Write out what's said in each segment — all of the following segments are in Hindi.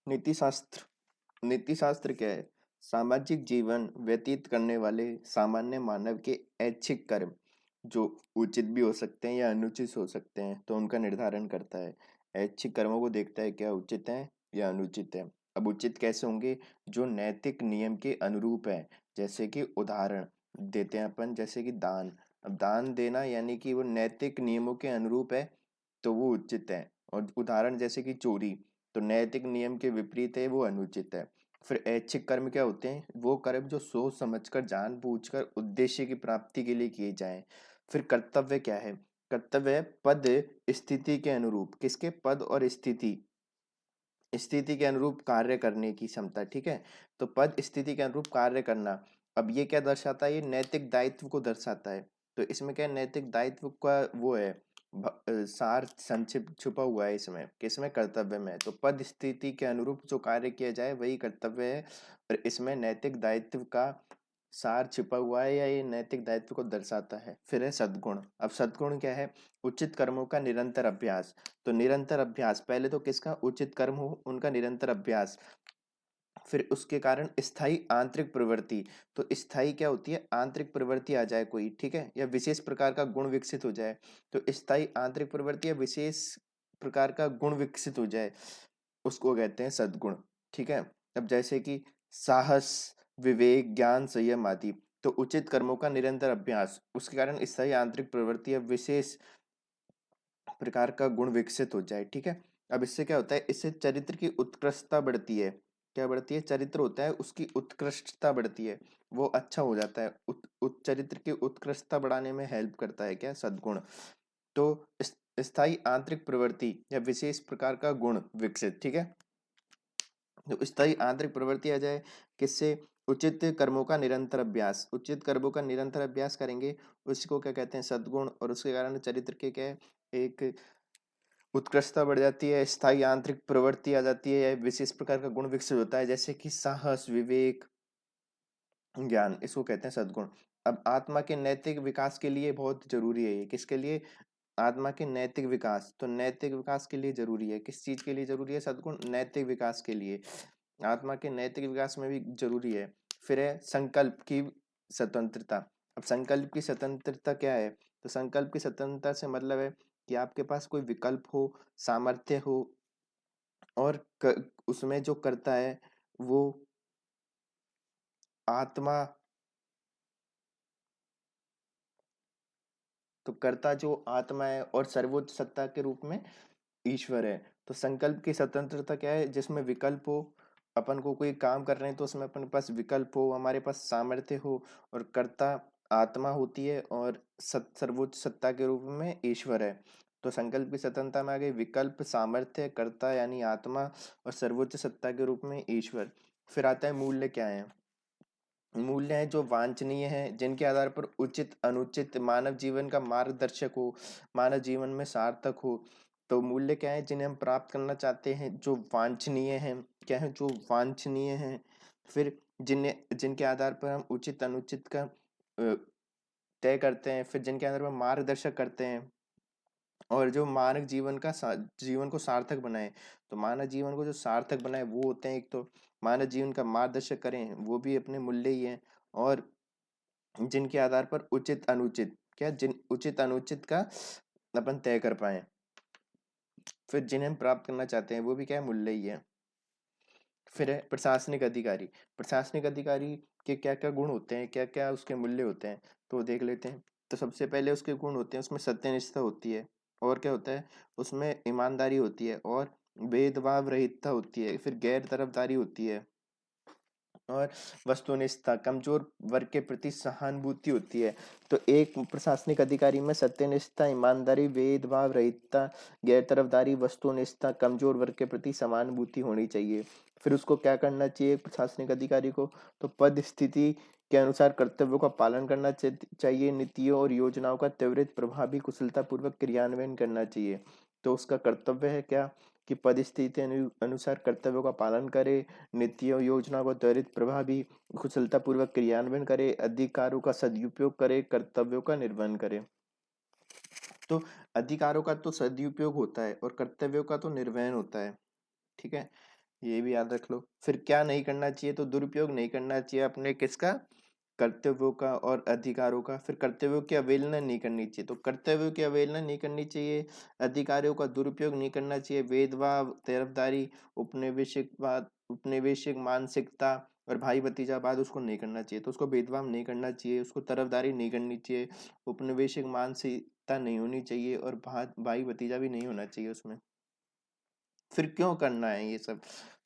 नीति शास्त्र। नीति शास्त्र क्या है? सामाजिक जीवन व्यतीत करने वाले सामान्य मानव के ऐच्छिक कर्म, जो उचित भी हो सकते हैं या अनुचित हो सकते हैं, तो उनका निर्धारण करता है। ऐच्छिक कर्मों को देखता है क्या उचित है या अनुचित है। अब उचित कैसे होंगे? जो नैतिक नियम के अनुरूप है। जैसे कि उदाहरण देते हैं अपन, जैसे कि दान। अब दान देना यानी कि वो नैतिक नियमों के अनुरूप है, तो वो उचित है। और उदाहरण जैसे कि चोरी, तो नैतिक नियम के विपरीत है, वो अनुचित है। फिर ऐच्छिक कर्म क्या होते हैं? वो कर्म जो सोच समझकर जानबूझकर उद्देश्य की प्राप्ति के लिए किए जाएं। फिर कर्तव्य क्या है? कर्तव्य है पद स्थिति के अनुरूप। किसके? पद और स्थिति, स्थिति के अनुरूप कार्य करने की क्षमता। ठीक है, तो पद स्थिति के अनुरूप कार्य करना। अब ये क्या दर्शाता है? ये नैतिक दायित्व को दर्शाता है। तो इसमें क्या है? नैतिक दायित्व का वो है, सार संक्षिप्त छुपा हुआ है इसमें। किसमें? कर्तव्य में। तो पद स्थिति के अनुरूप जो कार्य किया जाए वही कर्तव्य है, और इसमें नैतिक दायित्व का सार छिपा हुआ है, या ये नैतिक दायित्व को दर्शाता है। फिर है सद्गुण। अब सद्गुण क्या है? उचित कर्मों का निरंतर अभ्यास। तो निरंतर अभ्यास, पहले तो किसका? उचित कर्म हो उनका निरंतर अभ्यास। फिर उसके कारण स्थायी आंतरिक प्रवृत्ति। तो स्थायी क्या होती है? आंतरिक प्रवृत्ति आ जाए कोई, ठीक है, या विशेष प्रकार का गुण विकसित हो जाए। तो स्थायी आंतरिक प्रवृत्ति या विशेष प्रकार का गुण विकसित हो जाए, उसको कहते हैं सद्गुण। ठीक है, अब जैसे कि साहस, विवेक, ज्ञान, संयम आदि। तो उचित कर्मों का निरंतर अभ्यास, उसके कारण स्थायी आंतरिक प्रवृत्ति या विशेष प्रकार का गुण विकसित हो जाए। ठीक है, अब इससे क्या होता है? इससे चरित्र की उत्कृष्टता बढ़ती है। क्या बढ़ती है? चरित्र होता है उसकी उत्कृष्टता बढ़ती है, वो अच्छा हो जाता है। चरित्र की उत्कृष्टता बढ़ाने में हेल्प करता है क्या? सद्गुण। तो स्थायी आंतरिक प्रवृत्ति या विशेष प्रकार का गुण विकसित। ठीक है, तो स्थायी आंतरिक प्रवृत्ति आ जाए किससे? उचित कर्मों का निरंतर अभ्यास। उचित कर्मों का निरंतर अभ्यास करेंगे, उसको क्या कहते हैं? सद्गुण। और उसके कारण चरित्र के क्या है? एक उत्कृष्टता बढ़ जाती है, स्थायी आंतरिक प्रवृत्ति आ जाती है, विशेष प्रकार का गुण विकसित होता है, जैसे कि साहस, विवेक, ज्ञान, इसको कहते हैं सद्गुण। अब आत्मा के नैतिक विकास के लिए बहुत जरूरी है ये। किसके लिए? आत्मा के नैतिक विकास। तो नैतिक विकास के लिए जरूरी है, किस चीज के लिए जरूरी है सद्गुण? नैतिक विकास के लिए, आत्मा के नैतिक विकास में भी जरूरी है। फिर है संकल्प की स्वतंत्रता। अब संकल्प की स्वतंत्रता क्या है? तो संकल्प की स्वतंत्रता से मतलब है कि आपके पास कोई विकल्प हो, सामर्थ्य हो, और उसमें जो करता है वो आत्मा, तो कर्ता जो आत्मा है और सर्वोच्च सत्ता के रूप में ईश्वर है। तो संकल्प की स्वतंत्रता क्या है? जिसमें विकल्प हो, अपन को कोई काम कर रहे हैं तो उसमें अपने पास विकल्प हो, हमारे पास सामर्थ्य हो, और कर्ता आत्मा होती है, और सर्वोच्च सत्ता के रूप में ईश्वर है। तो संकल्प की स्वतंत्रता में आ गई विकल्प, सामर्थ्य, कर्ता यानी आत्मा, और सर्वोच्च सत्ता के रूप में ईश्वर। फिर आता है मूल्य। क्या है? मूल्य हैं जो वांछनीय हैं, जिनके आधार पर उचित अनुचित मानव जीवन का मार्गदर्शक हो, मानव जीवन में सार्थक हो। तो मूल्य क्या है? जिन्हें हम प्राप्त करना चाहते हैं, जो वांछनीय हैं। क्या है? जो वांछनीय हैं। फिर जिन्हें जिनके आधार पर हम उचित अनुचित का तय करते हैं, फिर जिनके आधार पर मार्गदर्शक करते हैं, और जो मानव जीवन का जीवन को सार्थक बनाए। तो मानव जीवन को जो सार्थक बनाए वो होते हैं, एक तो मानव जीवन का मार्गदर्शक करें, वो भी अपने मूल्य ही हैं। और जिनके आधार पर उचित अनुचित, क्या जिन उचित अनुचित का अपन तय कर पाए, फिर जिन्हें हम प्राप्त करना चाहते हैं वो भी क्या है? मूल्य ही है। फिर है प्रशासनिक अधिकारी। प्रशासनिक अधिकारी के क्या क्या गुण होते हैं, क्या क्या उसके मूल्य होते हैं, तो देख लेते हैं। तो सबसे पहले उसके गुण होते हैं, उसमें सत्यनिष्ठा होती है, और क्या होता है? उसमें ईमानदारी होती है, और भेदभाव रहितता होती है, फिर गैर तरफदारी होती है, और वस्तुनिष्ठता, कमजोर वर्ग के प्रति सहानुभूति होती है। तो एक प्रशासनिक अधिकारी में सत्यनिष्ठा, ईमानदारी, भेदभाव रहितता, गैर तरफदारी, वस्तुनिष्ठता, कमजोर वर्ग के प्रति सहानुभूति होनी चाहिए। फिर उसको क्या करना चाहिए प्रशासनिक अधिकारी को? तो पद स्थिति के अनुसार कर्तव्यों का पालन करना चाहिए, नीतियों और योजनाओं का त्वरित, प्रभावी, कुशलता पूर्वक क्रियान्वयन करना चाहिए। तो उसका कर्तव्य है क्या? कि परिस्थिति अनुसार कर्तव्यों का पालन करे, नीतियों योजना को त्वरित, प्रभावी, कुशलतापूर्वक क्रियान्वयन करे, अधिकारों का सदुपयोग करे, कर्तव्यों का निर्वहन करे। तो अधिकारों का तो सदुपयोग होता है और कर्तव्यों का तो निर्वहन होता है। ठीक है, ये भी याद रख लो। फिर क्या नहीं करना चाहिए, तो दुरुपयोग नहीं करना चाहिए अपने किसका, कर्तव्यों का और अधिकारों का। फिर कर्तव्यों की अवहेलना नहीं करनी चाहिए, तो कर्तव्यों की अवहेलना नहीं करनी चाहिए, अधिकारों का दुरुपयोग नहीं करना चाहिए, भेदभाव, तरफदारी, उपनिवेशिकवाद, उपनिवेशिक मानसिकता और भाई भतीजावाद उसको नहीं करना चाहिए, तो उसको भेदभाव नहीं करना चाहिए, उसको तरफदारी नहीं करनी चाहिए, उपनिवेशिक मानसिकता नहीं होनी चाहिए और भाई भतीजा भी नहीं होना चाहिए उसमें। फिर क्यों करना है ये सब,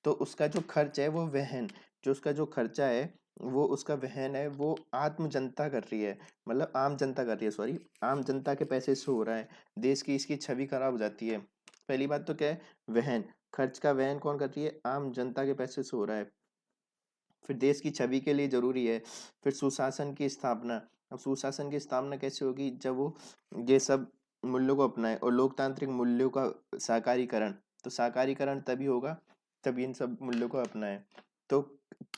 तो उसका जो खर्च है वो वहन, जो उसका जो खर्चा है वो उसका वहन है, वो आत्म जनता कर रही है, मतलब आम जनता कर रही है, सॉरी, आम जनता के पैसे से हो रहा है, देश की इसकी छवि खराब हो जाती है। पहली बात तो क्या है, वहन, खर्च का वहन कौन कर रही है, आम जनता के पैसे से हो रहा है। फिर देश की छवि के लिए जरूरी है। फिर सुशासन की स्थापना, अब सुशासन की स्थापना कैसे होगी, जब वो ये सब मूल्यों को अपनाए और लोकतांत्रिक मूल्यों का साकारीकरण, तो साकारीकरण तभी होगा तब इन सब मूल्यों को अपनाए। तो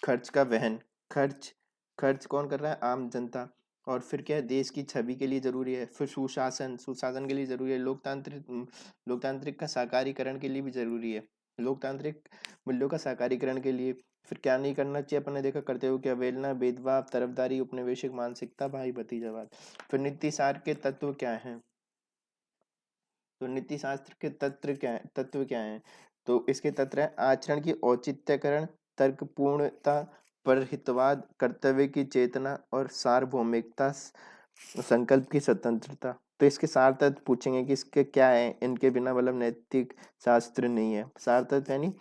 खर्च का वहन, खर्च, खर्च कौन कर रहा है, आम जनता। और फिर क्या है, देश की छवि के लिए जरूरी है। फिर सुशासन, सुशासन के लिए जरूरी है। लोकतांत्रिक, लोकतांत्रिक का साकारीकरण के लिए भी जरूरी है, लोकतांत्रिक मूल्यों का साकारीकरण के लिए। फिर क्या नहीं करना चाहिए, अपन ने देखा, करते हुए कि अवहेलना, भेदभाव, तरफदारी, उपनिवेशिक मानसिकता, भाई भतीजावाद। फिर नीति सार के तत्व क्या हैं, तो नीति शास्त्र के तत्व क्या हैं, तो इसके तत्व है आचरण की औचित्यकरण, तर्कपूर्णता, परहितवाद, कर्तव्य की चेतना और सार्वभौमिकता, संकल्प की स्वतंत्रता। तो इसके सार तत्व पूछेंगे कि इसके क्या है, इनके बिना मतलब नैतिक शास्त्र नहीं है। सार तत्व यानी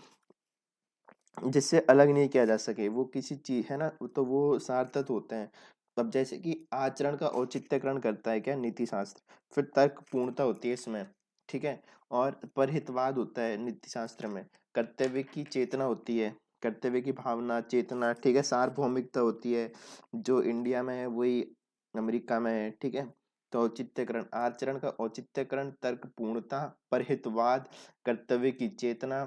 जिससे अलग नहीं किया जा सके, वो किसी चीज है ना, तो वो सार तत्व होते हैं। अब जैसे कि आचरण का औचित्यकरण करता है क्या, नीति शास्त्र। फिर तर्क पूर्णता होती है इसमें, ठीक है, और परहितवाद होता है नीति शास्त्र में। कर्तव्य की चेतना होती है, कर्तव्य की भावना, चेतना, ठीक है। सार्वभौमिकता होती है, जो इंडिया में है वही अमेरिका में है, ठीक है। तो औचित्यकरण, आचरण का औचित्यकरण, तर्क पूर्णता, परहितवाद, कर्तव्य की चेतना,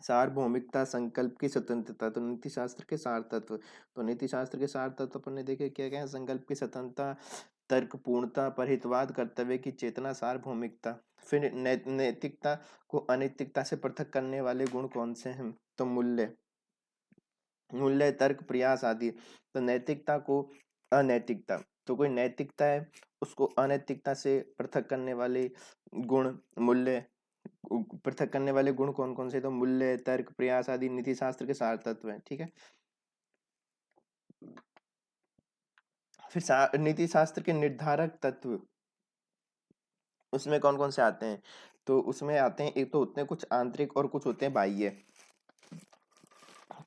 सार्वभौमिकता, संकल्प की स्वतंत्रता। तो नीति शास्त्र के सार तत्व, तो नीति शास्त्र के सार तत्व अपन ने देखे क्या क्या है, संकल्प की स्वतंत्रता, तर्क पूर्णता, परहितवाद, कर्तव्य की चेतना, सार्वभौमिकता। फिर नैतिकता को अनैतिकता से पृथक करने वाले गुण कौन से हैं, तो मूल्य, मूल्य, तर्क, प्रयास आदि। तो नैतिकता को अनैतिकता, तो कोई नैतिकता है उसको अनैतिकता से पृथक करने वाले गुण, मूल्य, पृथक करने वाले गुण कौन कौन से, तो मूल्य, तर्क, प्रयास आदि नीति शास्त्र के सार तत्व हैं, ठीक है। फिर नीति शास्त्र के निर्धारक तत्व, उसमें कौन कौन से आते हैं, तो उसमें आते हैं, एक तो होते हैं कुछ आंतरिक और कुछ होते हैं बाह्य।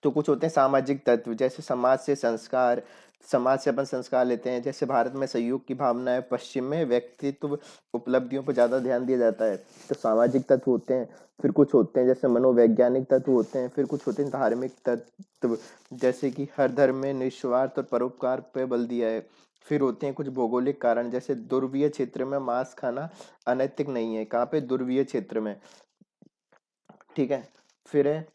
तो कुछ होते हैं सामाजिक तत्व, जैसे समाज से संस्कार, समाज से अपन संस्कार लेते हैं, जैसे भारत में सहयोग की भावना है, पश्चिम में व्यक्तित्व उपलब्धियों पर ज्यादा ध्यान दिया जाता है, तो सामाजिक तत्व होते हैं। फिर कुछ होते हैं जैसे मनोवैज्ञानिक तत्व होते हैं। फिर कुछ होते हैं धार्मिक तत्व, जैसे कि हर धर्म में निस्वार्थ और परोपकार पे बल दिया है। फिर होते हैं कुछ भौगोलिक कारण, जैसे ध्रुवीय क्षेत्र में मांस खाना अनैतिक नहीं है, कहाँ पे, ध्रुवीय क्षेत्र में, ठीक है। फिर है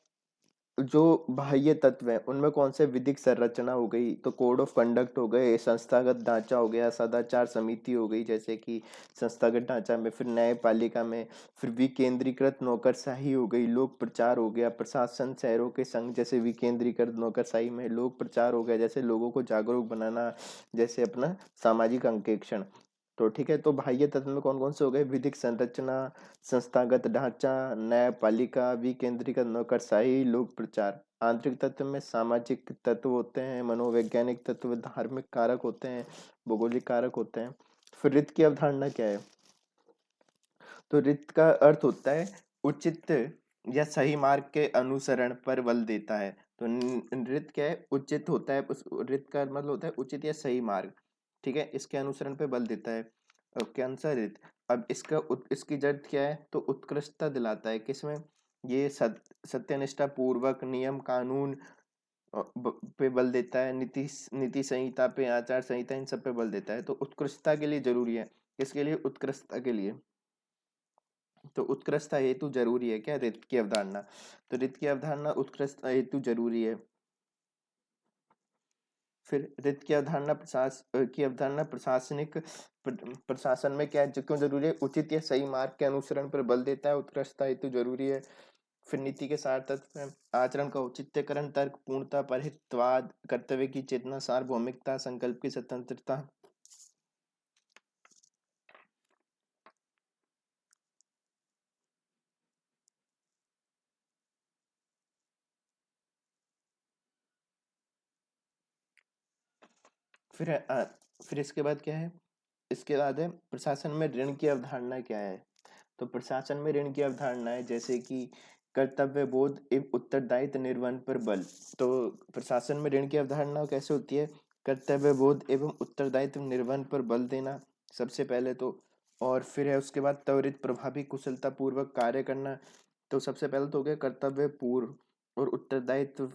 जो बाह्य तत्व है, उनमें कौन से, विधिक संरचना हो गई, तो कोड ऑफ कंडक्ट हो गए, संस्थागत ढांचा हो गया, सदाचार समिति हो गई, जैसे कि संस्थागत ढांचा में। फिर न्यायपालिका में, फिर विकेंद्रीकृत नौकरशाही हो गई, लोक प्रचार हो गया, प्रशासन शहरों के संघ, जैसे विकेंद्रीकृत नौकरशाही में। लोक प्रचार हो गया, जैसे लोगों को जागरूक बनाना, जैसे अपना सामाजिक अंकेक्षण। तो ठीक है, तो बाह्य तत्व में कौन कौन से हो गए, विधिक संरचना, संस्थागत ढांचा, न्यायपालिका, विकेंद्रीकृत नौकरशाही, लोक प्रचार। आंतरिक तत्व में सामाजिक तत्व होते हैं, मनोवैज्ञानिक तत्व, धार्मिक कारक होते हैं, भौगोलिक कारक होते हैं। फिर रित की अवधारणा क्या है, तो रित का अर्थ होता है उचित या सही मार्ग के अनुसरण पर बल देता है। तो रित क्या है, उचित होता है, उस रित का मतलब होता है उचित या सही मार्ग, ठीक है, इसके अनुसरण पे बल देता है। कैंसर रित, अब इसका इसकी जड़ क्या है, तो उत्कृष्टता दिलाता है, किसमें, ये सत्यनिष्ठा पूर्वक नियम कानून पे बल देता है, नीति नीति संहिता पे, आचार संहिता, इन सब पे बल देता है। तो उत्कृष्टता के लिए जरूरी है, किसके लिए, उत्कृष्टता के लिए। तो उत्कृष्टता हेतु जरूरी है क्या, रित की अवधारणा, तो रित की अवधारणा उत्कृष्टता हेतु जरूरी है। फिर रित की अवधारणा की अवधारणा प्रशासनिक प्रशासन में क्या है, क्यों जरूरी है, उचित या सही मार्ग के अनुसरण पर बल देता है, उत्कृष्टता हेतु जरूरी है। फिर नीति के सार तत्व हैं आचरण का औचित्यकरण, तर्क पूर्णता, परहितवाद, कर्तव्य की चेतना, सार्वभौमिकता, संकल्प की स्वतंत्रता। फिर फिर इसके बाद क्या है, इसके बाद है प्रशासन में ऋण की अवधारणा क्या है। तो प्रशासन में ऋण की अवधारणा है जैसे कि कर्तव्य बोध एवं उत्तरदायित्व निर्वहन पर बल। तो प्रशासन में ऋण की अवधारणा कैसे होती है, कर्तव्य बोध एवं उत्तरदायित्व निर्वहन पर बल देना सबसे पहले तो। और फिर है उसके बाद त्वरित प्रभावी कुशलता पूर्वक कार्य करना। तो सबसे पहले तो हो गया कर्तव्य पूर्व और उत्तरदायित्व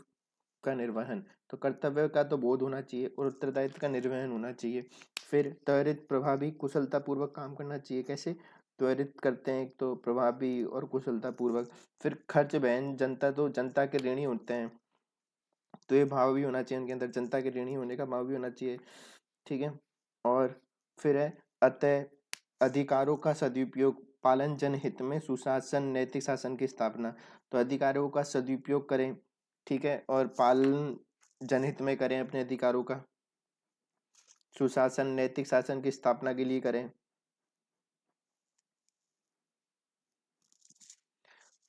का निर्वहन। तो कर्तव्य का तो बोध होना चाहिए और उत्तरदायित्व का निर्वहन होना चाहिए। फिर त्वरित प्रभावी कुशलता पूर्वक काम करना चाहिए। कैसे त्वरित करते हैं, एक तो प्रभावी और कुशलता पूर्वक। फिर खर्च बहन जनता, तो जनता के ऋणी होते हैं तो ये भाव भी होना चाहिए उनके अंदर, जनता के ऋणी होने का भाव भी होना चाहिए। ठीक है। और फिर है अतः अधिकारों का सदुपयोग, पालन जनहित में सुशासन नैतिक शासन की स्थापना। तो अधिकारों का सदुपयोग करें, ठीक है, और पालन जनहित में करें अपने अधिकारों का, सुशासन नैतिक शासन की स्थापना के लिए करें।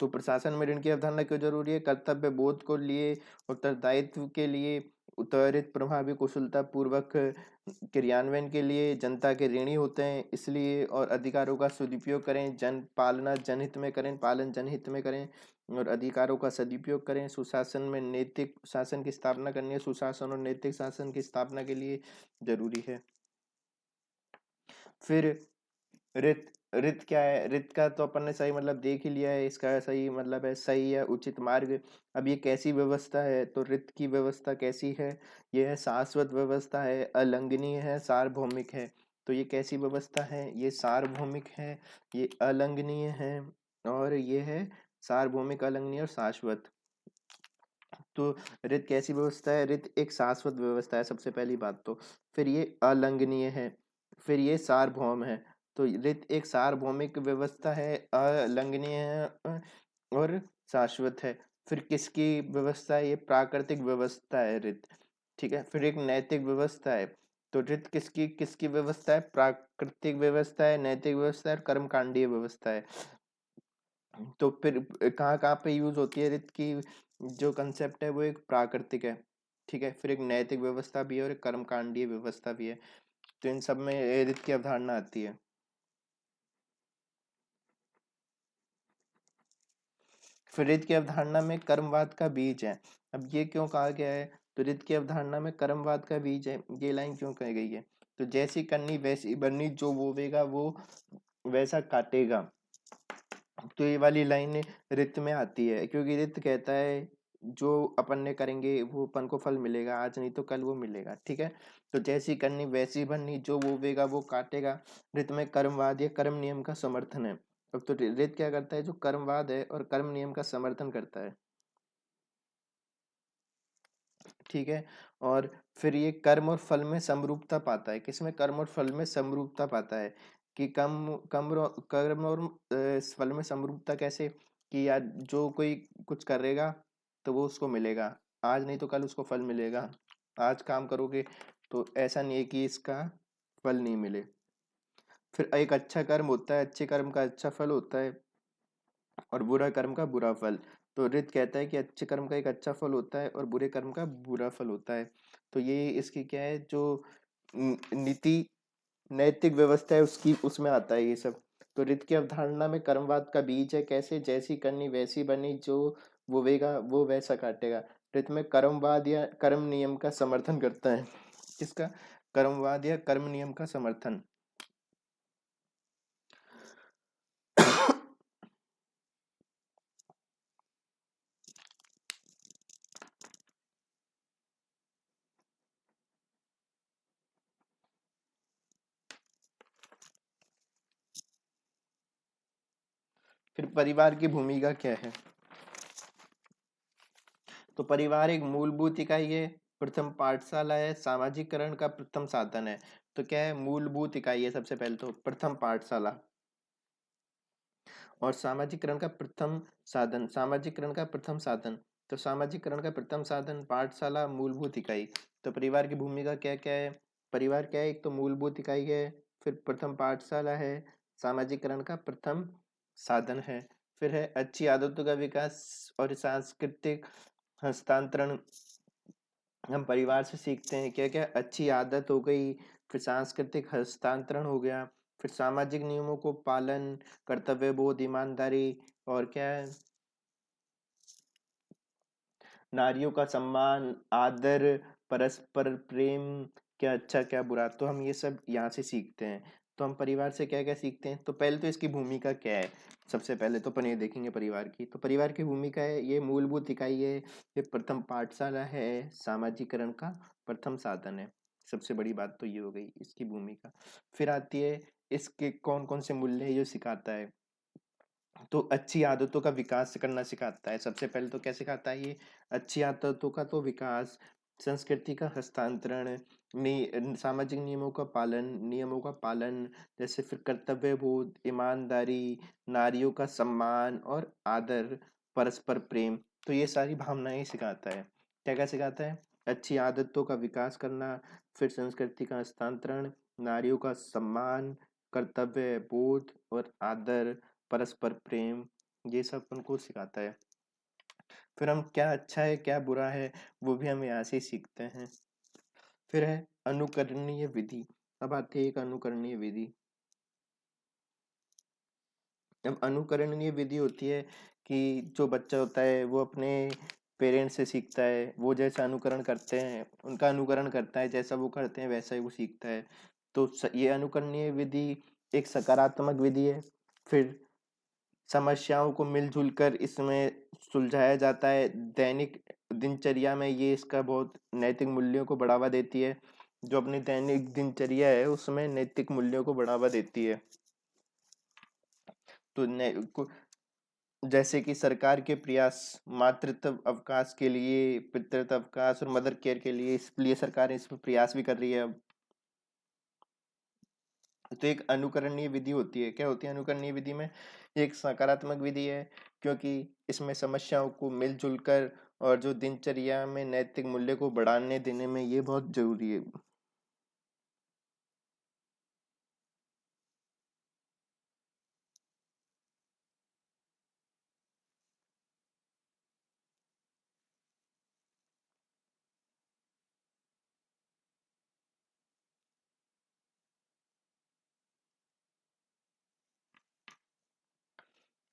तो प्रशासन में ऋण की अवधारणा क्यों जरूरी है, कर्तव्य बोध को लिए, उत्तरदायित्व के लिए, त्वरित प्रभावी कुशलता पूर्वक क्रियान्वयन के लिए, जनता के ऋणी होते हैं इसलिए, और अधिकारों का सदुपयोग करें, जन पालना जनहित में करें, पालन जनहित में करें, और अधिकारों का सदुपयोग करें। सुशासन में नैतिक शासन की स्थापना करनी है, सुशासन और नैतिक शासन की स्थापना के लिए जरूरी है। फिर रित रित क्या है, रित का तो अपन ने सही मतलब देख ही लिया है, इसका सही मतलब है सही है उचित मार्ग। अब ये कैसी व्यवस्था है, तो रित की व्यवस्था कैसी है, ये है शाश्वत व्यवस्था है, अलंघनीय है, सार्वभौमिक है। तो ये कैसी व्यवस्था है, ये सार्वभौमिक है, ये अलंघनीय है, और ये है सार्वभौमिक, अलंघनीय और शाश्वत। तो रित कैसी व्यवस्था है, रित एक शाश्वत व्यवस्था है सबसे पहली बात तो। फिर ये अलंघनीय है, फिर ये सार्वभौम है। तो रित एक सार्वभौमिक व्यवस्था है, अलंघनीय है, और शाश्वत है। फिर किसकी व्यवस्था है, ये प्राकृतिक व्यवस्था है रित। ठीक है। फिर एक नैतिक व्यवस्था है। तो रित किसकी किसकी व्यवस्था है, प्राकृतिक व्यवस्था है, नैतिक व्यवस्था है और कर्मकांडीय व्यवस्था है। तो फिर कहाँ कहाँ पे यूज होती है रित की, जो कंसेप्ट है वो एक प्राकृतिक है, ठीक है, फिर एक नैतिक व्यवस्था भी है और एक कर्मकांडीय व्यवस्था भी है। तो इन सब में रित की अवधारणा आती है। फिर रित की अवधारणा में कर्मवाद का बीज है। अब ये क्यों कहा गया है, तो रित की अवधारणा में कर्मवाद का बीज है, ये लाइन क्यों कही गई है, तो जैसी करनी वैसी बननी, जो बोवेगा वो वैसा काटेगा। तो ये वाली लाइन रित में आती है क्योंकि रित कहता है जो अपन ने करेंगे वो अपन को फल मिलेगा, आज नहीं तो कल वो मिलेगा। ठीक है। तो जैसी करनी वैसी बननी, जो बोवेगा वो काटेगा। रित में कर्मवाद या कर्म नियम का समर्थन है। अब तो रित क्या करता है, जो कर्मवाद है और कर्म नियम का समर्थन करता है। ठीक है। और फिर ये कर्म और फल में समरूपता पाता है, किसमें, कर्म और फल में समरूपता पाता है। कि कर्म और फल में समरूपता कैसे, कि यार जो कोई कुछ करेगा तो वो उसको मिलेगा, आज नहीं तो कल उसको फल मिलेगा। आज काम करोगे तो ऐसा नहीं है कि इसका फल नहीं मिले। फिर एक अच्छा कर्म होता है, अच्छे कर्म का अच्छा फल होता है, और बुरा कर्म का बुरा फल। तो रित कहता है कि अच्छे कर्म का एक अच्छा फल होता है और बुरे कर्म का बुरा फल होता है। तो ये इसकी क्या है, जो नीति नैतिक व्यवस्था है उसकी, उसमें आता है ये सब। तो रित की अवधारणा में कर्मवाद का बीज है, कैसे, जैसी करनी वैसी बनी, जो बोवेगा वो वैसा काटेगा। रित में कर्मवाद या कर्म नियम का समर्थन करता है, किसका, कर्मवाद या कर्म नियम का समर्थन। फिर परिवार की भूमिका क्या है, तो परिवार एक मूलभूत इकाई है, प्रथम पाठशाला है, सामाजिकरण का प्रथम साधन है। तो क्या है, मूलभूत इकाई है सबसे पहले तो प्रथम पाठशाला। और सामाजिकरण का प्रथम साधन, सामाजिकरण का प्रथम साधन, तो सामाजिकरण का प्रथम साधन पाठशाला मूलभूत इकाई। तो परिवार की भूमिका क्या क्या है? परिवार क्या है? एक तो मूलभूत इकाई है, फिर प्रथम पाठशाला है, सामाजिकरण का प्रथम साधन है, फिर है अच्छी आदतों का विकास और सांस्कृतिक हस्तांतरण। हम परिवार से सीखते हैं क्या क्या? अच्छी आदत हो गई, फिर सांस्कृतिक हस्तांतरण हो गया, फिर सामाजिक नियमों को पालन, कर्तव्य बोध, ईमानदारी, और क्या है? नारियों का सम्मान, आदर, परस्पर प्रेम, क्या अच्छा क्या बुरा, तो हम ये सब यहाँ से सीखते हैं। तो हम परिवार से क्या क्या सीखते हैं? तो पहले तो इसकी भूमिका क्या है, सबसे पहले तो अपन ये देखेंगे परिवार की। तो परिवार की भूमिका है, ये मूलभूत इकाई है, ये प्रथम पाठशाला है, सामाजिकरण का प्रथम साधन है। सबसे बड़ी बात तो ये हो गई इसकी भूमिका। फिर आती है इसके कौन कौन से मूल्य है ये सिखाता है। तो अच्छी आदतों का विकास करना सिखाता है। सबसे पहले तो क्या सिखाता है ये? अच्छी आदतों का तो विकास, संस्कृति का हस्तांतरण, सामाजिक नियमों का पालन, जैसे फिर कर्तव्य बोध, ईमानदारी, नारियों का सम्मान और आदर, परस्पर प्रेम, तो ये सारी भावनाएं सिखाता है। क्या क्या सिखाता है? अच्छी आदतों का विकास करना, फिर संस्कृति का हस्तांतरण, नारियों का सम्मान, कर्तव्य बोध और आदर, परस्पर प्रेम, ये सब उनको सिखाता है। फिर हम क्या अच्छा है क्या बुरा है वो भी हम यहाँ से ही सीखते हैं। फिर है अनुकरणीय विधि। अब आती है एक अनुकरणीय विधि। अब अनुकरणीय विधि होती है कि जो बच्चा होता है वो अपने पेरेंट्स से सीखता है, वो जैसा अनुकरण करते हैं उनका अनुकरण करता है, जैसा वो करते हैं वैसा ही वो सीखता है। तो ये अनुकरणीय विधि एक सकारात्मक विधि है। फिर समस्याओं को मिलजुल कर इसमें सुलझाया जाता है। दैनिक दिनचर्या में ये इसका बहुत नैतिक मूल्यों को बढ़ावा देती है। जो अपनी दैनिक दिनचर्या है उसमें नैतिक मूल्यों को बढ़ावा देती है। तो जैसे कि सरकार के प्रयास मातृत्व अवकाश के लिए, पितृत्व अवकाश और मदर केयर के लिए, इसलिए सरकार इस पर प्रयास भी कर रही है अब। तो एक अनुकरणीय विधि होती है, क्या होती है अनुकरणीय विधि में? एक सकारात्मक विधि है क्योंकि इसमें समस्याओं को मिलजुल कर और जो दिनचर्या में नैतिक मूल्य को बढ़ाने देने में ये बहुत जरूरी है।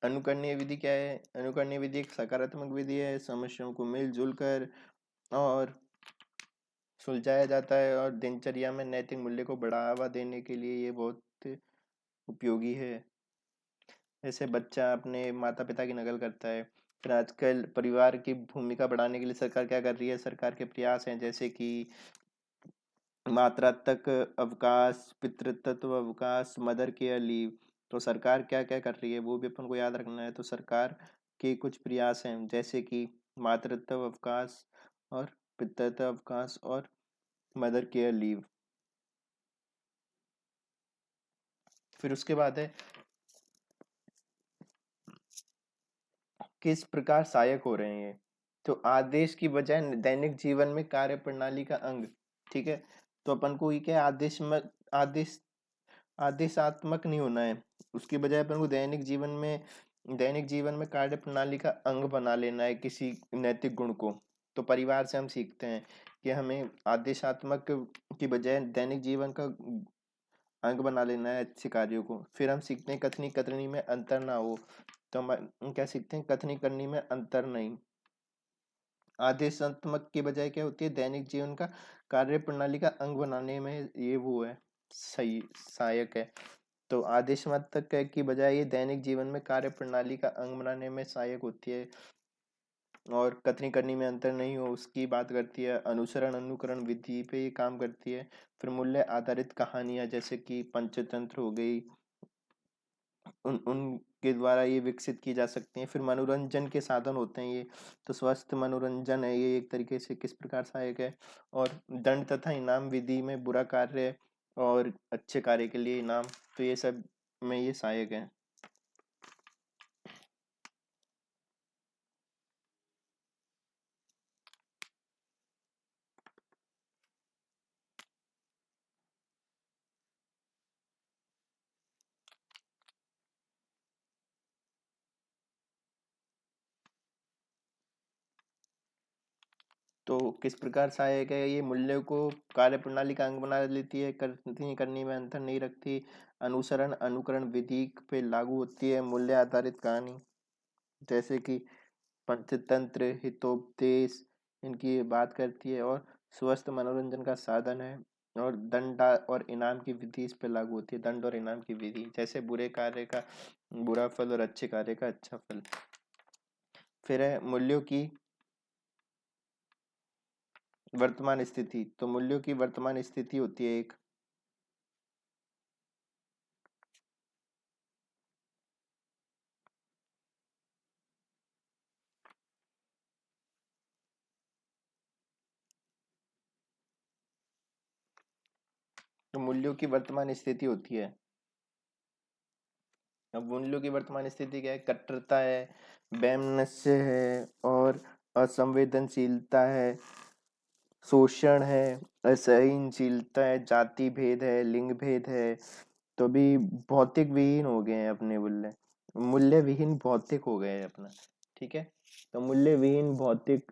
अनुकरणीय विधि क्या है? अनुकरणीय विधि एक सकारात्मक विधि है, समस्याओं को मिलजुल कर और सुलझाया जाता है और दिनचर्या में नैतिक मूल्य को बढ़ावा देने के लिए ये बहुत उपयोगी है। जैसे बच्चा अपने माता पिता की नकल करता है। फिर आजकल परिवार की भूमिका बढ़ाने के लिए सरकार क्या कर रही है? सरकार के प्रयास हैं जैसे कि मातृत्व अवकाश, पितृत्व अवकाश, मदर केयर लीव। तो सरकार क्या क्या कर रही है वो भी अपन को याद रखना है। तो सरकार के कुछ प्रयास हैं जैसे कि मातृत्व अवकाश और पितृत्व अवकाश और मदर केयर लीव। फिर उसके बाद है किस प्रकार सहायक हो रहे हैं। तो आदेश की बजाय दैनिक जीवन में कार्य प्रणाली का अंग। ठीक है, तो अपन को ये क्या है, आदेश आदेशात्मक नहीं होना है, उसकी बजाय अपन को दैनिक जीवन में कार्य प्रणाली का अंग बना लेना है किसी नैतिक गुण को। तो परिवार से हम सीखते हैं कि हमें आदेशात्मक की बजाय दैनिक जीवन का अंग बना लेना है अच्छे कार्यों को। फिर हम सीखते हैं कथनी कतरनी में अंतर ना हो। तो हम क्या सीखते हैं? कथनी करनी में अंतर नहीं। आदेशात्मक के बजाय क्या होती है? दैनिक जीवन का कार्य प्रणाली का अंग बनाने में ये वो है, सही सहायक है। तो आदेशात्मक की बजाय ये दैनिक जीवन में कार्य प्रणाली का अंग बनाने में सहायक होती है। और कथनी करनी में अंतर नहीं हो उसकी बात करती है। अनुसरण अनुकरण विधि पे ये काम करती है। फिर मूल्य आधारित कहानियां जैसे कि पंचतंत्र हो गई, उन उनके द्वारा ये विकसित की जा सकती हैं। फिर मनोरंजन के साधन होते हैं ये। तो स्वस्थ मनोरंजन है ये एक तरीके से किस प्रकार सहायक है। और दंड तथा इनाम विधि में बुरा कार्य और अच्छे कार्य के लिए इनाम, तो ये सब में ये सहायक है। तो किस प्रकार सहायक है? ये मूल्यों को कार्यप्रणाली का अंग बना लेती है, करनी करनी में अंतर नहीं रखती, अनुसरण अनुकरण विधि पे लागू होती है, मूल्य आधारित कहानी जैसे कि पंचतंत्र, हितोपदेश, इनकी बात करती है, और स्वस्थ मनोरंजन का साधन है, और दंड और इनाम की विधि इस पे लागू होती है, दंड और इनाम की विधि, जैसे बुरे कार्य का बुरा फल और अच्छे कार्य का अच्छा फल। फिर है मूल्यों की वर्तमान स्थिति। तो मूल्यों की वर्तमान स्थिति होती है एक, तो मूल्यों की वर्तमान स्थिति होती है। अब मूल्यों की वर्तमान स्थिति क्या है? कट्टरता है, वैमनस्य है, और असंवेदनशीलता है, शोषण है, असहनशीलता है, जाति भेद है, लिंग भेद है। तो भी भौतिक विहीन हो गए हैं अपने मूल्य, मूल्य विहीन भौतिक हो गए हैं अपना। ठीक है, तो मूल्य विहीन भौतिक,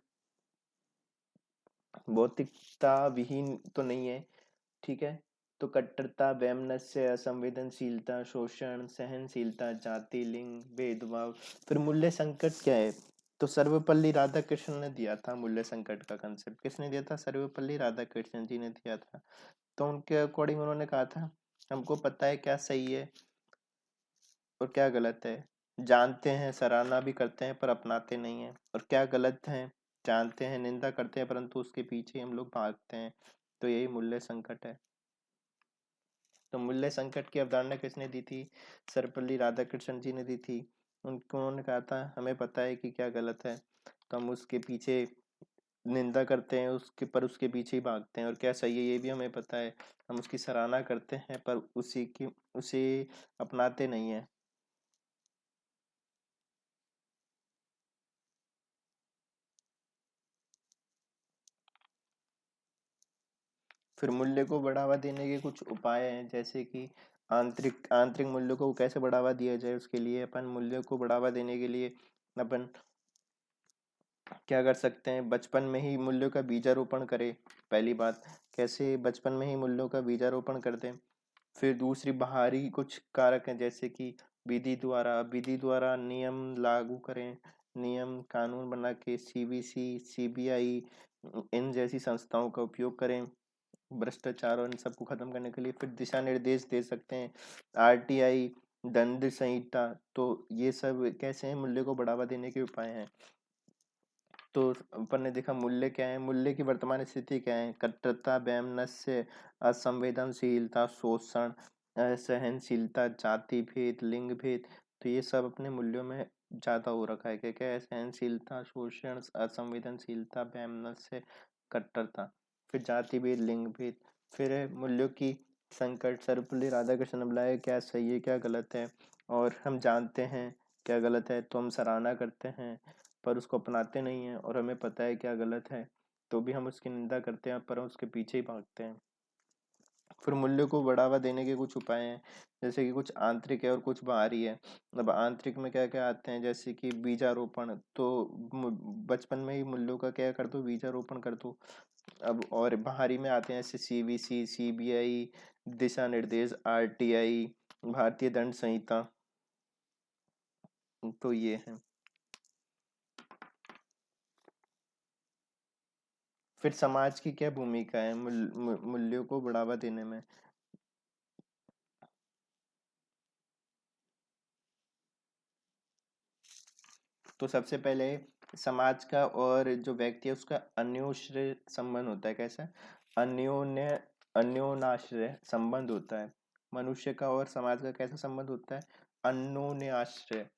भौतिकता विहीन तो नहीं है। ठीक है, तो कट्टरता, वैमनस्य, असंवेदनशीलता, शोषण, सहनशीलता, जाति, लिंग भेदभाव। फिर मूल्य संकट क्या है? तो सर्वपल्ली राधाकृष्ण ने दिया था मूल्य संकट का कंसेप्ट। किसने दिया था? सर्वपल्ली राधाकृष्ण जी ने दिया था। तो उनके अकॉर्डिंग उन्होंने कहा था, हमको पता है क्या सही है और क्या गलत है, जानते हैं, सराहना भी करते हैं, पर अपनाते नहीं है, और क्या गलत है, जानते हैं, निंदा करते हैं, परंतु उसके पीछे हम लोग भागते हैं। तो यही मूल्य संकट है। तो मूल्य संकट की अवधारणा किसने दी थी? सर्वपल्ली राधाकृष्ण जी ने दी थी। उनको उन्होंने कहा था, हमें पता है कि क्या गलत है, तो हम उसके पीछे निंदा करते हैं, उसके पर उसके पीछे ही भागते हैं, और क्या सही है ये भी हमें पता है, हम उसकी सराहना करते हैं, पर उसे अपनाते नहीं है। फिर मूल्य को बढ़ावा देने के कुछ उपाय हैं, जैसे कि आंतरिक आंतरिक मूल्यों को कैसे बढ़ावा दिया जाए। उसके लिए अपन मूल्यों को बढ़ावा देने के लिए अपन क्या कर सकते हैं? बचपन में ही मूल्यों का बीजारोपण करें। पहली बात, कैसे बचपन में ही मूल्यों का बीजारोपण कर दें। फिर दूसरी, बाहरी कुछ कारक हैं, जैसे कि विधि द्वारा नियम लागू करें, नियम कानून बना के सीबीसी, सीबीआई, इन जैसी संस्थाओं का उपयोग करें भ्रष्टाचार और इन सबको खत्म करने के लिए। फिर दिशा निर्देश दे सकते हैं, आरटीआई, दंड संहिता। तो ये सब कैसे हैं? मूल्य को बढ़ावा देने के उपाय हैं। तो अपन ने देखा मूल्य क्या है, मूल्य की वर्तमान स्थिति क्या है? कट्टरता, वैमनस्य, असंवेदनशीलता, शोषण, असहनशीलता, जाति भेद, लिंग भेद। तो ये सब अपने मूल्यों में ज्यादा हो रखा है। क्या क्या है? सहनशीलता, शोषण, असंवेदनशीलता, वैमनस्य, कट्टरता। फिर जाति भेद, लिंग भेद। फिर है मूल्यों की संकट। सर्वपल्ली राधाकृष्ण ने बुलाया क्या सही है क्या गलत है, और हम जानते हैं क्या गलत है, तो हम सराहना करते हैं, पर उसको अपनाते नहीं हैं, और हमें पता है क्या गलत है, तो भी हम उसकी निंदा करते हैं, पर हम उसके पीछे ही भागते हैं। फिर मूल्य को बढ़ावा देने के कुछ उपाय हैं, जैसे कि कुछ आंतरिक है और कुछ बाहरी है। अब आंतरिक में क्या क्या आते हैं? जैसे कि बीजारोपण। तो बचपन में ही मूल्यों का क्या कर दो? बीजारोपण कर दो। अब और बाहरी में आते हैं, जैसे सीबीसी, सीबीआई, दिशा निर्देश, आरटीआई, भारतीय दंड संहिता। तो ये है। फिर समाज की क्या भूमिका है मूल्यों को बढ़ावा देने में? तो सबसे पहले समाज का और जो व्यक्ति है उसका अन्योन्याश्रय संबंध होता है। कैसा? अन्योन्य अन्योनाश्रय संबंध होता है। मनुष्य का और समाज का कैसा संबंध होता है? अन्योन्याश्रय,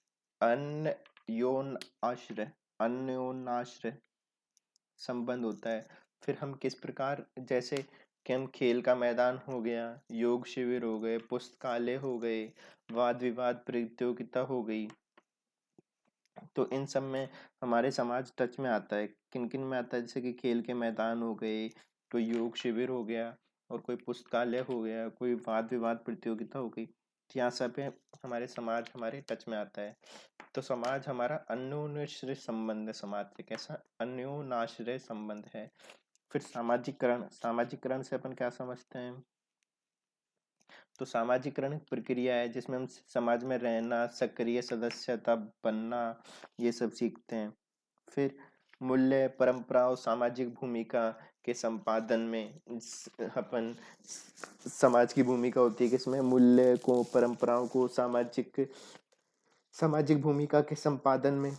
अन्योनाश्रय, अन्योनाश्रय संबंध होता है। फिर हम किस प्रकार, जैसे कि हम खेल का मैदान हो गया, योग शिविर हो गए, पुस्तकालय हो गए, वाद विवाद प्रतियोगिता हो गई, तो इन सब में हमारे समाज टच में आता है। किन किन में आता है? जैसे कि खेल के मैदान हो गए, कोई योग शिविर हो गया, और कोई पुस्तकालय हो गया, कोई वाद विवाद प्रतियोगिता हो गई। तो यहाँ सब पे हमारे समाज हमारे टच में आता है। तो समाज हमारा अन्योन्याश्रय संबंध है, समाज से कैसा अन्योन्याश्रय संबंध है। फिर सामाजिकरण, सामाजिकरण से अपन क्या समझते हैं? तो सामाजिकरण एक प्रक्रिया है जिसमें हम समाज में रहना, सक्रिय सदस्यता बनना, ये सब सीखते हैं। फिर मूल्य, परंपरा और सामाजिक भूमिका के संपादन में अपन समाज की भूमिका होती है कि इसमें मूल्य को, परंपराओं को, सामाजिक सामाजिक भूमिका के संपादन में।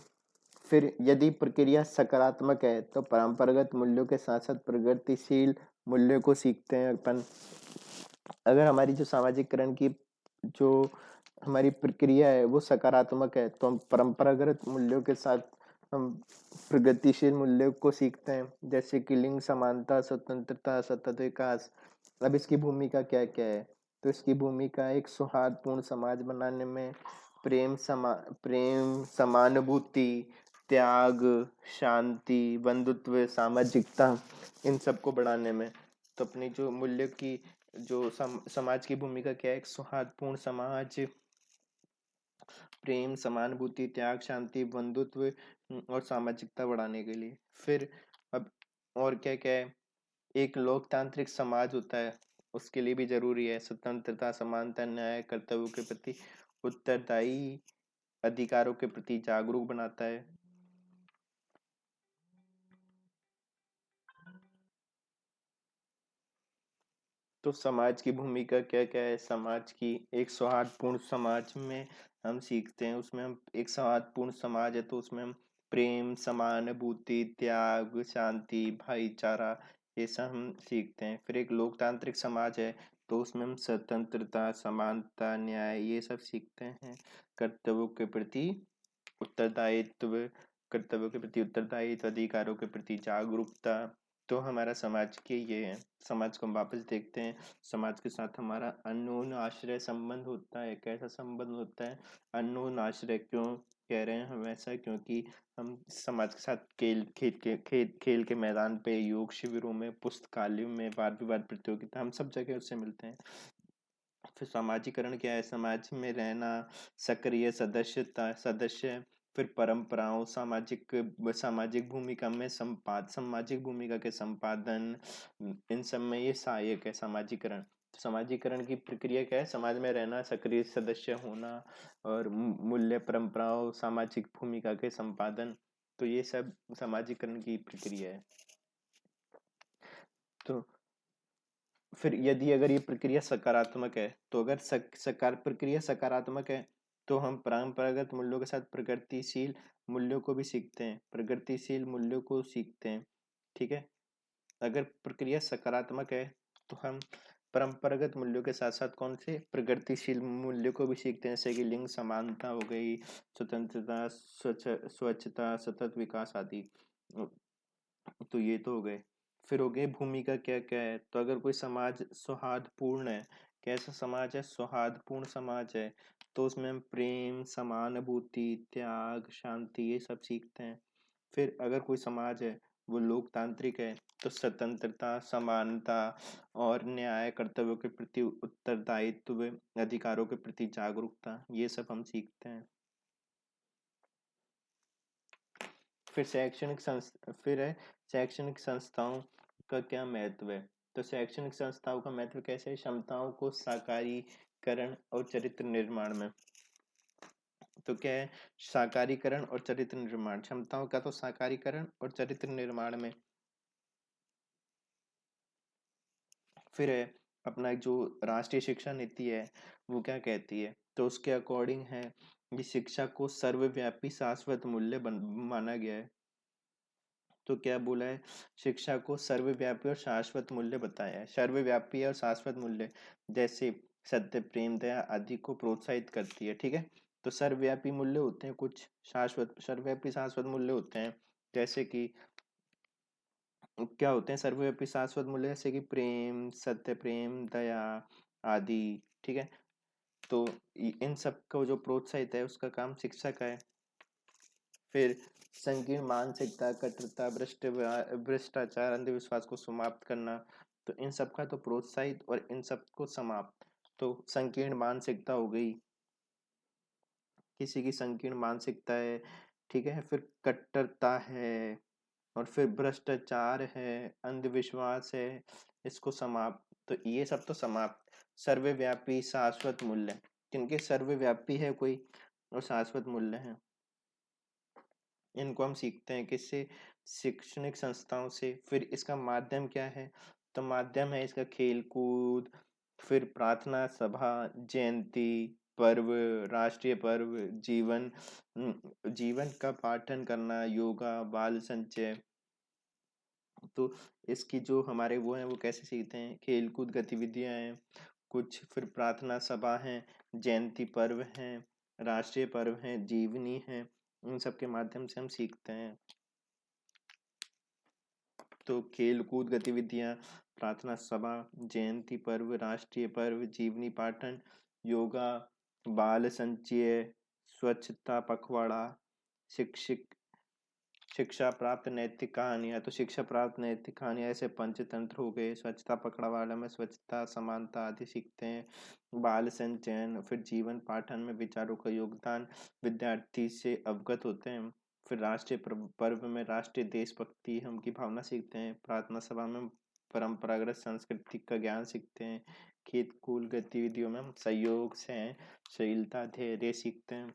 फिर यदि प्रक्रिया सकारात्मक है तो परंपरागत मूल्यों के साथ साथ प्रगतिशील मूल्यों को सीखते हैं अपन। अगर हमारी जो सामाजिकरण की जो हमारी प्रक्रिया है वो सकारात्मक है तो हम परंपरागत मूल्यों के साथ हम प्रगतिशील मूल्यों को सीखते हैं, जैसे कि लिंग समानता, स्वतंत्रता, सतत विकास। अब इसकी भूमिका क्या क्या है? तो इसकी भूमिका एक सौहार्दपूर्ण समाज बनाने में, प्रेम, समानुभूति, त्याग, शांति, बंधुत्व, सामाजिकता, इन सबको बढ़ाने में। तो अपनी जो मूल्य की जो समाज की भूमिका क्या है? एक सौहार्दपूर्ण समाज, प्रेम, समानुभूति, त्याग, शांति, बंधुत्व और सामाजिकता बढ़ाने के लिए। फिर अब और क्या क्या है? एक लोकतांत्रिक समाज होता है, उसके लिए भी जरूरी है स्वतंत्रता, समानता, न्याय, कर्तव्यों के प्रति उत्तरदायी, अधिकारों के प्रति जागरूक बनाता है। तो समाज की भूमिका क्या क्या है? समाज की एक सौहार्दपूर्ण समाज में हम सीखते हैं, उसमें हम एक सौहार्दपूर्ण समाज है तो उसमें हम प्रेम, समानुभूति, त्याग, शांति, भाईचारा, ये सब हम सीखते हैं। फिर एक लोकतांत्रिक समाज है तो उसमें हम स्वतंत्रता, समानता, न्याय, ये सब सीखते हैं। कर्तव्यों के प्रति उत्तरदायित्व, कर्तव्यों के प्रति उत्तरदायित्व, अधिकारों के प्रति जागरूकता। तो हमारा समाज के ये है। समाज को हम वापस देखते हैं। समाज के साथ हमारा अन्योन्य आश्रय संबंध होता है। कैसा संबंध होता है? अन्योन्य आश्रय क्यों कह रहे हैं हम ऐसा? क्योंकि हम समाज के साथ खेल के मैदान पे, योग शिविरों में, पुस्तकालयों में, वाद विवाद प्रतियोगिता, हम सब जगह उससे मिलते हैं। फिर सामाजिकरण क्या है? समाज में रहना, सक्रिय सदस्य। फिर परंपराओं, सामाजिक भूमिका में सामाजिक भूमिका के संपादन, इन सब में ये सहायक है सामाजिकरण। तो सामाजिकरण की प्रक्रिया क्या है? समाज में रहना, सक्रिय सदस्य होना और मूल्य, परंपराओं, सामाजिक भूमिका के संपादन। तो ये सब सामाजिकरण की प्रक्रिया है। तो फिर यदि अगर ये प्रक्रिया सकारात्मक है तो अगर प्रक्रिया सकारात्मक है तो हम परंपरागत मूल्यों के साथ प्रगतिशील मूल्यों को भी सीखते हैं, प्रगतिशील मूल्यों को सीखते हैं। ठीक है। अगर प्रक्रिया सकारात्मक है तो हम परंपरागत मूल्यों के साथ साथ कौन से प्रगतिशील मूल्यों को भी सीखते हैं, जैसे कि लिंग समानता हो गई, स्वतंत्रता, स्वच्छता, सतत विकास आदि। तो ये तो हो गए। फिर हो गए भूमिका क्या क्या है? तो अगर कोई समाज सौहार्दपूर्ण है, कैसा समाज है? सौहार्दपूर्ण समाज है तो उसमें हम प्रेम, समानुभूति, त्याग, शांति, ये सब सीखते हैं। फिर अगर कोई समाज है वो लोकतांत्रिक है तो स्वतंत्रता, समानता और न्याय, कर्तव्यों के प्रति उत्तरदायित्व, अधिकारों के प्रति जागरूकता, ये सब हम सीखते हैं। फिर है शैक्षणिक संस्थाओं का क्या महत्व है? तो शैक्षणिक संस्थाओं का महत्व कैसे है? क्षमताओं को साकारीकरण और चरित्र निर्माण में। तो क्या है? साकारीकरण और चरित्र निर्माण, क्षमताओं का तो साकारीकरण और चरित्र निर्माण में। फिर है अपना एक जो राष्ट्रीय शिक्षा नीति है वो क्या कहती है? तो उसके अकॉर्डिंग है ये शिक्षा को सर्वव्यापी शाश्वत मूल्य माना गया है। तो क्या बोला है? शिक्षा को सर्वव्यापी और शाश्वत मूल्य बताया है। सर्वव्यापी और शाश्वत मूल्य जैसे सत्य, प्रेम, दया आदि को प्रोत्साहित करती है। ठीक है। तो सर्वव्यापी मूल्य होते हैं कुछ, शाश्वत सर्वव्यापी शाश्वत मूल्य होते हैं जैसे कि क्या होते हैं? सर्वव्यापी शाश्वत मूल्य जैसे कि प्रेम, सत्य, प्रेम, दया आदि। ठीक है। तो इन सब को जो प्रोत्साहित है उसका काम शिक्षा का है। फिर संकीर्ण मानसिकता, कटुता, भ्रष्टाचार, अंधविश्वास को समाप्त करना। तो इन सब का तो प्रोत्साहित और इन सब को समाप्त। तो संकीर्ण मानसिकता हो गई, किसी की संकीर्ण मानसिकता है, ठीक है, फिर कट्टरता है, और फिर भ्रष्टाचार है, अंधविश्वास है, इसको समाप्त। तो ये सब तो समाप्त। सर्वव्यापी शाश्वत मूल्य, किनके सर्वव्यापी है कोई और शाश्वत मूल्य है, इनको हम सीखते हैं किससे, शैक्षणिक संस्थाओं से। फिर इसका माध्यम क्या है, तो माध्यम है इसका खेल कूद, फिर प्रार्थना सभा, जयंती, पर्व, राष्ट्रीय पर्व, जीवन का पाठन करना, योगा, बाल संचय। तो इसकी जो हमारे वो हैं वो कैसे सीखते हैं, खेल कूद गतिविधियां हैं कुछ, फिर प्रार्थना सभा है, जयंती पर्व हैं, राष्ट्रीय पर्व हैं, जीवनी है, उन सब के माध्यम से हम सीखते हैं। तो खेल कूद गतिविधियां, प्रार्थना सभा, जयंती पर्व, राष्ट्रीय पर्व, जीवनी पाठन, योगा, बाल संचय, स्वच्छता पखवाड़ा, शिक्षक, शिक्षा प्राप्त नैतिक कहानियां। तो शिक्षा प्राप्त नैतिक कहानियां ऐसे पंचतंत्र हो गए, स्वच्छता पखवाड़ा में स्वच्छता समानता आदि सीखते हैं, बाल संचयन, फिर जीवन पाठन में विचारों का योगदान विद्यार्थी से अवगत होते हैं, फिर राष्ट्रीय पर्व में राष्ट्रीय देशभक्ति हम की भावना सीखते हैं, प्रार्थना सभा में परंपरागत संस्कृति का ज्ञान सीखते हैं, खेत कूल गतिविधियों में हम सहयोग सहनशीलता धैर्य सीखते हैं।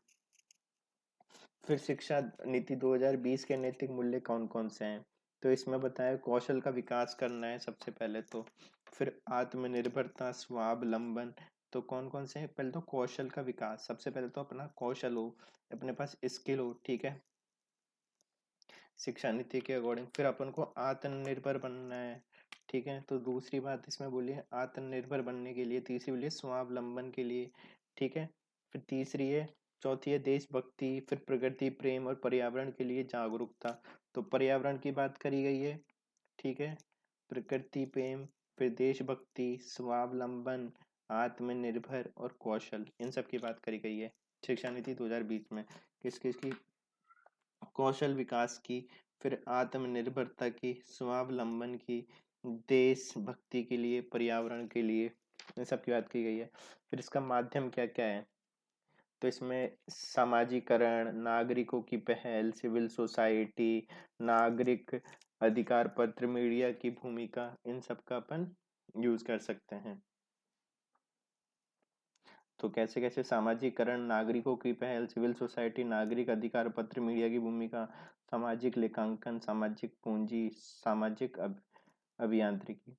फिर शिक्षा नीति 2020 के नैतिक मूल्य कौन कौन से हैं, तो इसमें बताया कौशल का विकास करना है सबसे पहले तो, फिर आत्मनिर्भरता, स्वावलंबन। तो कौन कौन से हैं, पहले तो कौशल का विकास, सबसे पहले तो अपना कौशल हो, अपने पास स्किल हो, ठीक है, शिक्षा नीति के अकॉर्डिंग। फिर अपन को आत्मनिर्भर बनना है, ठीक है, तो दूसरी बात इसमें बोली है आत्मनिर्भर बनने के लिए, तीसरी बोली है स्वावलंबन के लिए, ठीक है, फिर तीसरी है, चौथी है देशभक्ति, फिर प्रकृति प्रेम और पर्यावरण के लिए जागरूकता। तो पर्यावरण की बात करी गई है, ठीक है, प्रकृति प्रेम, फिर देशभक्ति, स्वावलंबन, आत्मनिर्भर और कौशल, इन सब की बात करी गई है शिक्षा नीति 2020 में। किस किस की, कौशल विकास की, फिर आत्मनिर्भरता की, स्वावलंबन की, देशभक्ति के लिए, पर्यावरण के लिए, इन सब की बात की गई है। फिर इसका माध्यम क्या क्या है, तो इसमें सामाजिकरण, नागरिकों की पहल, सिविल सोसाइटी, नागरिक अधिकार पत्र, मीडिया की भूमिका, इन सब का अपन यूज कर सकते हैं। तो कैसे कैसे, सामाजिकरण, नागरिकों की पहल, सिविल सोसाइटी, नागरिक अधिकार पत्र, मीडिया की भूमिका, सामाजिक लेखांकन, सामाजिक पूंजी, सामाजिक अभियांत्रिकी।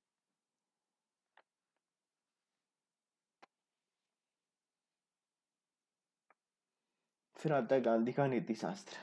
फिर आता है गांधी का नीति शास्त्र।